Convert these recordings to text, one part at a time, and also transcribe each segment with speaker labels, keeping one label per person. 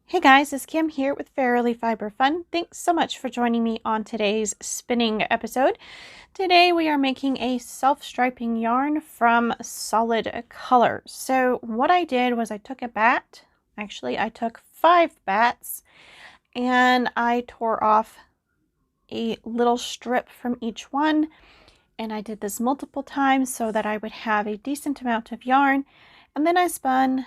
Speaker 1: Hey guys, it's Kim here with Fairily Fiber Fun. Thanks so much for joining me on today's spinning episode. Today we are making a self-striping yarn from solid colors. So what I did was I took a bat, actually I took 5 bats, and I tore off a little strip from each one, and I did this multiple times so that I would have a decent amount of yarn, and then I spun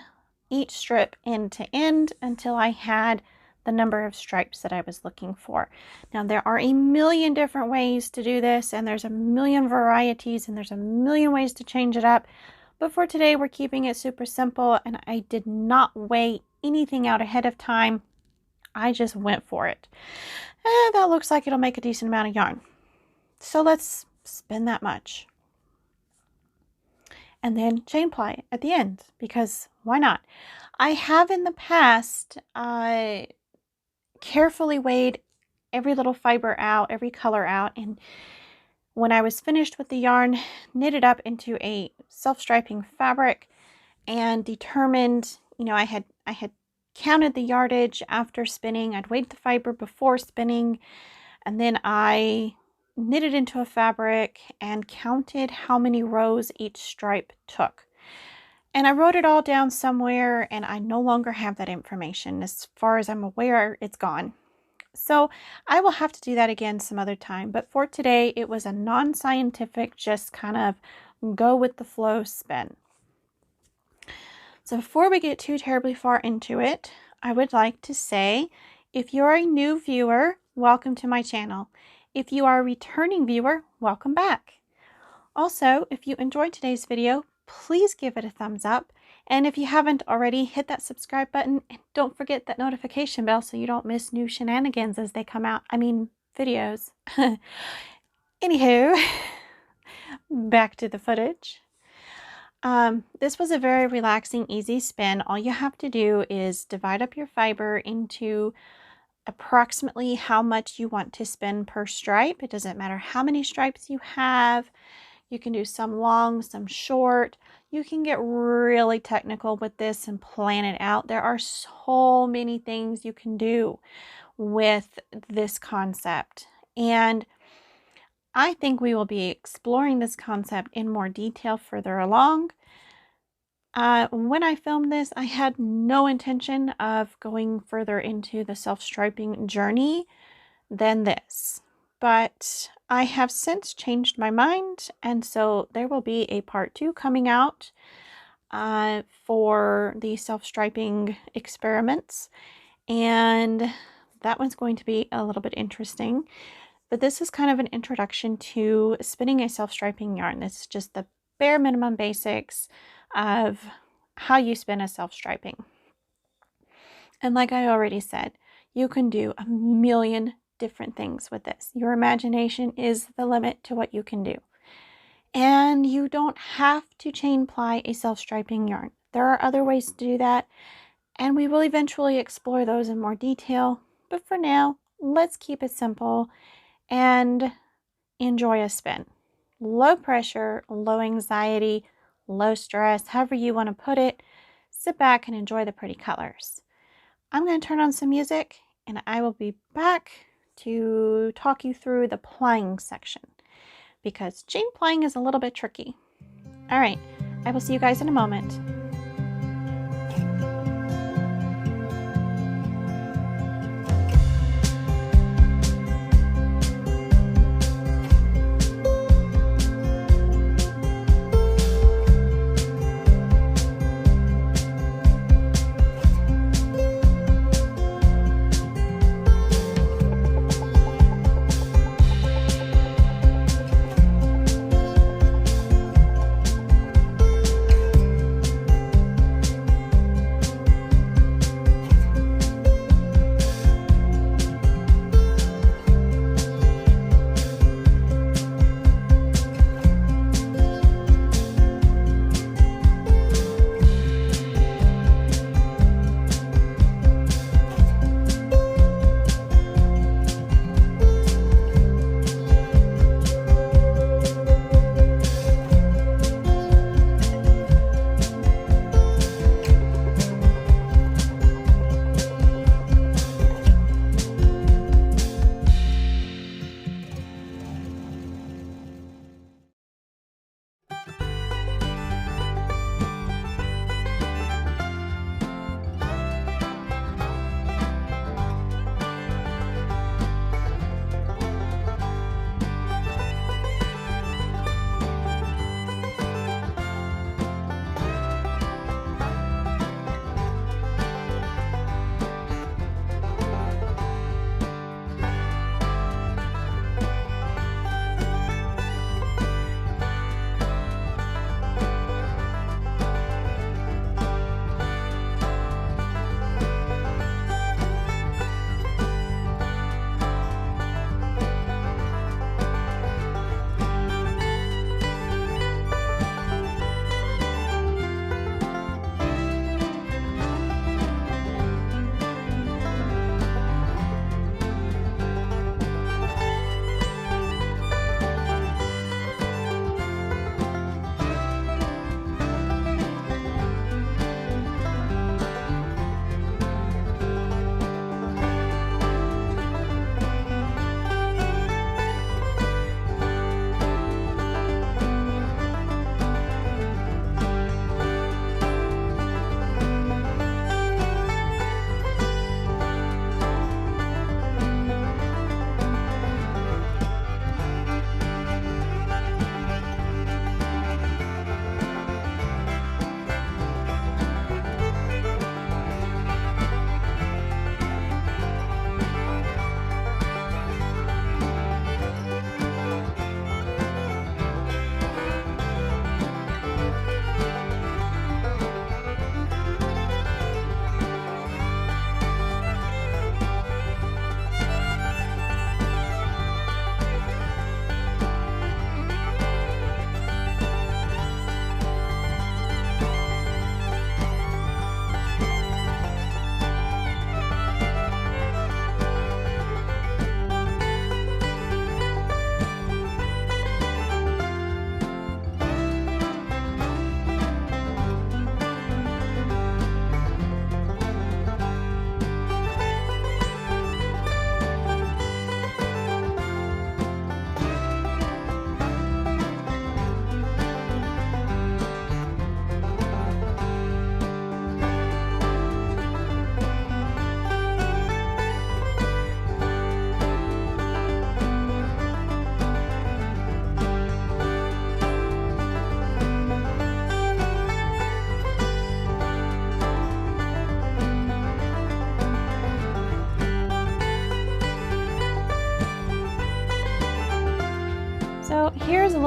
Speaker 1: each strip end to end until I had the number of stripes that I was looking for. Now there are a million different ways to do this, and there's a million varieties, and there's a million ways to change it up, but for today we're keeping it super simple, and I did not weigh anything out ahead of time. I just went for it. And that looks like it'll make a decent amount of yarn, so let's spin that much and then chain ply at the end, because why not? I have in the past carefully weighed every little fiber out, every color out, and when I was finished with the yarn, knit it up into a self-striping fabric and determined, I had counted the yardage after spinning. I'd weighed the fiber before spinning, and then I knitted into a fabric and counted how many rows each stripe took. And I wrote it all down somewhere, and I no longer have that information. As far as I'm aware, it's gone. So I will have to do that again some other time. But for today, it was a non-scientific, just kind of go with the flow spin. So before we get too terribly far into it, I would like to say, if you're a new viewer, welcome to my channel. If you are a returning viewer, welcome back. Also, if you enjoyed today's video, please give it a thumbs up. And if you haven't already, hit that subscribe button, and don't forget that notification bell so you don't miss new shenanigans as they come out. I mean, videos. Anywho, back to the footage. This was a very relaxing, easy spin. All you have to do is divide up your fiber into approximately how much you want to spin per stripe. It doesn't matter how many stripes you have. You can do some long, some short. You can get really technical with this and plan it out. There are so many things you can do with this concept, and I think we will be exploring this concept in more detail further along. When I filmed this, I had no intention of going further into the self-striping journey than this, but I have since changed my mind, and so there will be a part 2 coming out for the self-striping experiments, and that one's going to be a little bit interesting. But this is kind of an introduction to spinning a self-striping yarn. This is just the bare minimum basics of how you spin a self-striping. And like I already said, you can do a million different things with this. Your imagination is the limit to what you can do. And you don't have to chain ply a self-striping yarn. There are other ways to do that, and we will eventually explore those in more detail. But for now, let's keep it simple and enjoy a spin. Low pressure, low anxiety, low stress, however you want to put it. Sit back and enjoy the pretty colors. I'm going to turn on some music, and I will be back to talk you through the plying section, because chain plying is a little bit tricky. All right, I will see you guys in a moment.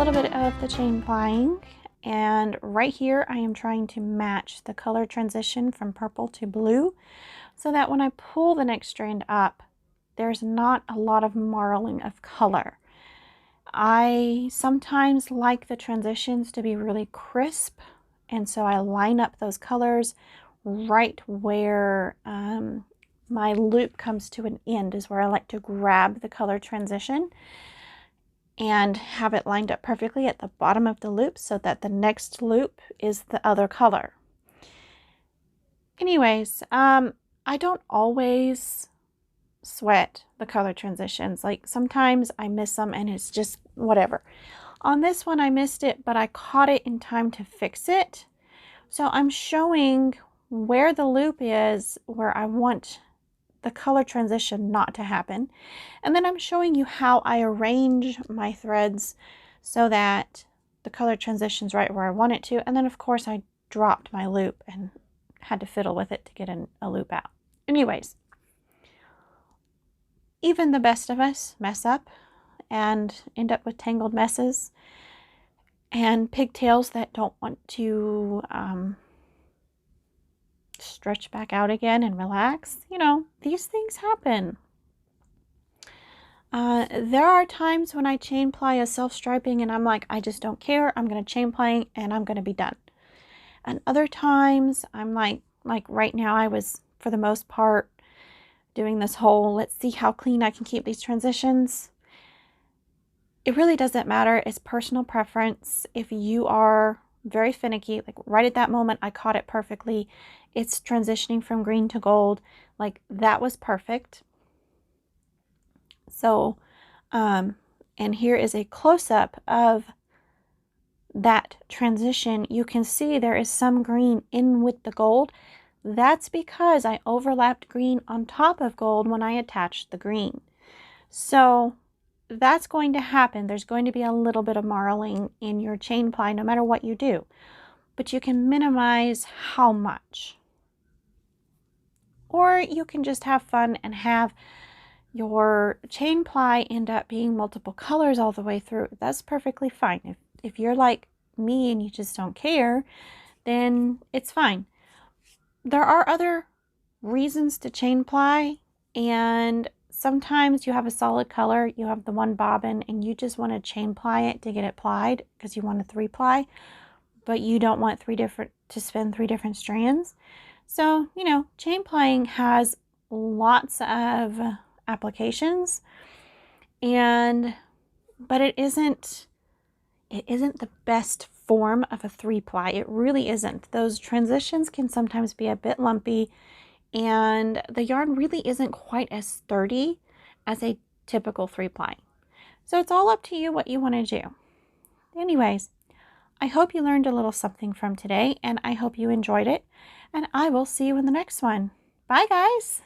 Speaker 1: little bit of the chain plying, and right here I am trying to match the color transition from purple to blue so that when I pull the next strand up, there's not a lot of marling of color. I sometimes like the transitions to be really crisp, and so I line up those colors right where my loop comes to an end is where I like to grab the color transition and have it lined up perfectly at the bottom of the loop so that the next loop is the other color. Anyways, I don't always sweat the color transitions. Like sometimes I miss them and it's just whatever. On this one I missed it, but I caught it in time to fix it. So I'm showing where the loop is, where I want the color transition not to happen. And then I'm showing you how I arrange my threads so that the color transition's right where I want it to. And then of course I dropped my loop and had to fiddle with it to get a loop out. Anyways, even the best of us mess up and end up with tangled messes and pigtails that don't want to stretch back out again and relax. You know, these things happen. There are times when I chain ply a self-striping and I'm like, I just don't care. I'm going to chain ply and I'm going to be done. And other times I'm like right now I was, for the most part, doing this whole, let's see how clean I can keep these transitions. It really doesn't matter. It's personal preference. If you are very finicky, like right at that moment, I caught it perfectly. It's transitioning from green to gold. Like that was perfect. So, and here is a close-up of that transition. You can see there is some green in with the gold. That's because I overlapped green on top of gold when I attached the green. So that's going to happen. There's going to be a little bit of marling in your chain ply no matter what you do, but you can minimize how much. Or you can just have fun and have your chain ply end up being multiple colors all the way through. That's perfectly fine. If you're like me and you just don't care, then it's fine. There are other reasons to chain ply, and sometimes you have a solid color, you have the one bobbin, and you just want to chain ply it to get it plied because you want a 3-ply, but you don't want to spin 3 different strands. So, you know, chain plying has lots of applications, but it isn't the best form of a 3-ply. It really isn't. Those transitions can sometimes be a bit lumpy, and the yarn really isn't quite as sturdy as a typical 3-ply. So it's all up to you what you want to do. Anyways, I hope you learned a little something from today, and I hope you enjoyed it, and I will see you in the next one. Bye, guys!